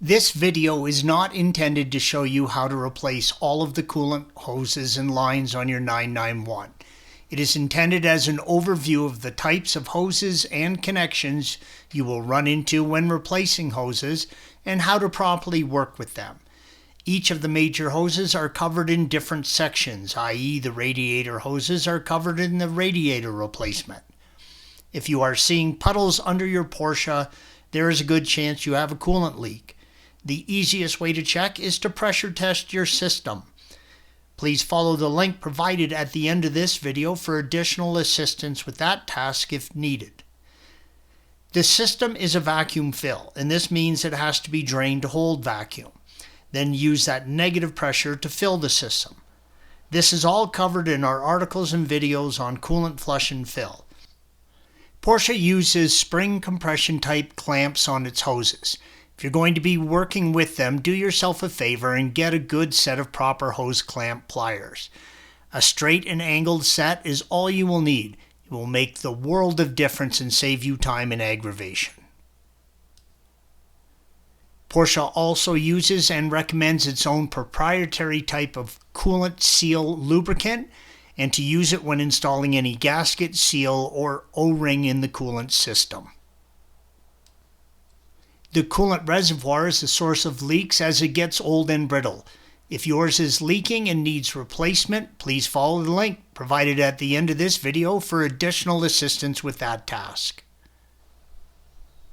This video is not intended to show you how to replace all of the coolant hoses and lines on your 991. It is intended as an overview of the types of hoses and connections you will run into when replacing hoses and how to properly work with them. Each of the major hoses are covered in different sections, i.e. the radiator hoses are covered in the radiator replacement. If you are seeing puddles under your Porsche, there is a good chance you have a coolant leak. The easiest way to check is to pressure test your system. Please follow the link provided at the end of this video for additional assistance with that task if needed. The system is a vacuum fill, and this means it has to be drained to hold vacuum. Then use that negative pressure to fill the system. This is all covered in our articles and videos on coolant flush and fill. Porsche uses spring compression type clamps on its hoses. If you're going to be working with them, do yourself a favor and get a good set of proper hose clamp pliers. A straight and angled set is all you will need. It will make the world of difference and save you time and aggravation. Porsche also uses and recommends its own proprietary type of coolant seal lubricant and to use it when installing any gasket, seal, or O-ring in the coolant system. The coolant reservoir is the source of leaks as it gets old and brittle. If yours is leaking and needs replacement, please follow the link provided at the end of this video for additional assistance with that task.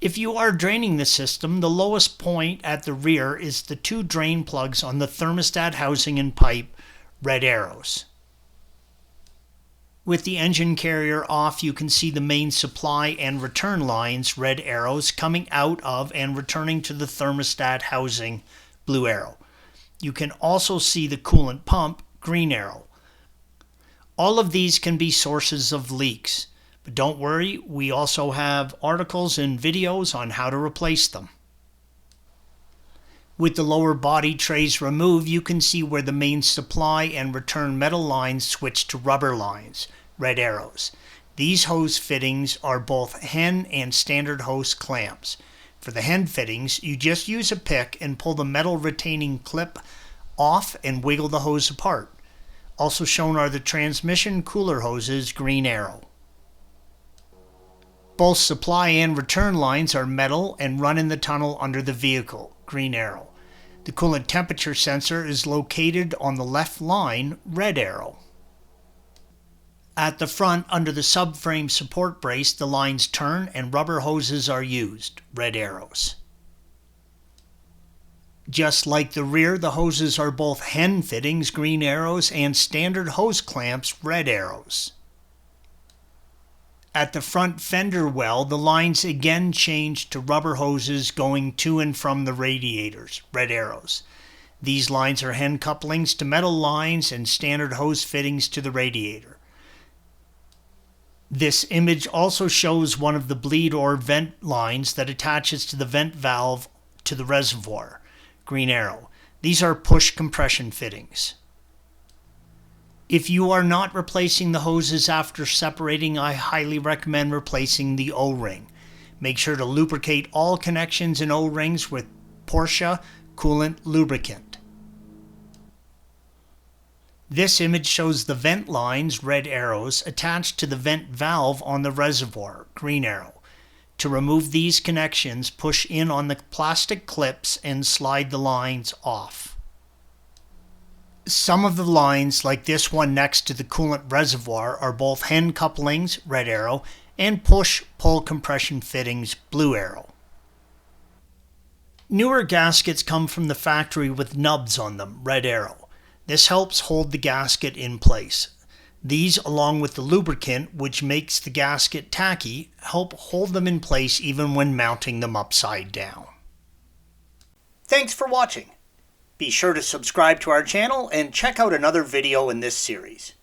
If you are draining the system, the lowest point at the rear is the two drain plugs on the thermostat housing and pipe, red arrows. With the engine carrier off, you can see the main supply and return lines, red arrows, coming out of and returning to the thermostat housing, blue arrow. You can also see the coolant pump, green arrow. All of these can be sources of leaks. But don't worry, we also have articles and videos on how to replace them. With the lower body trays removed, you can see where the main supply and return metal lines switch to rubber lines, red arrows. These hose fittings are both hen and standard hose clamps. For the hen fittings, you just use a pick and pull the metal retaining clip off and wiggle the hose apart. Also shown are the transmission cooler hoses, green arrow. Both supply and return lines are metal and run in the tunnel under the vehicle, green arrow. The coolant temperature sensor is located on the left line, red arrow. At the front, under the subframe support brace, the lines turn and rubber hoses are used, red arrows. Just like the rear, the hoses are both hen fittings, green arrows, and standard hose clamps, red arrows. At the front fender well, the lines again change to rubber hoses going to and from the radiators, red arrows. These lines are hen couplings to metal lines and standard hose fittings to the radiator. This image also shows one of the bleed or vent lines that attaches to the vent valve to the reservoir, green arrow. These are push compression fittings. If you are not replacing the hoses after separating, I highly recommend replacing the O-ring. Make sure to lubricate all connections and O-rings with Porsche coolant lubricant. This image shows the vent lines, red arrows, attached to the vent valve on the reservoir, green arrow. To remove these connections, push in on the plastic clips and slide the lines off. Some of the lines, like this one next to the coolant reservoir, are both hen couplings, red arrow, and push-pull compression fittings, blue arrow. Newer gaskets come from the factory with nubs on them, red arrow. This helps hold the gasket in place. These, along with the lubricant, which makes the gasket tacky, help hold them in place even when mounting them upside down. Thanks for watching. Be sure to subscribe to our channel and check out another video in this series.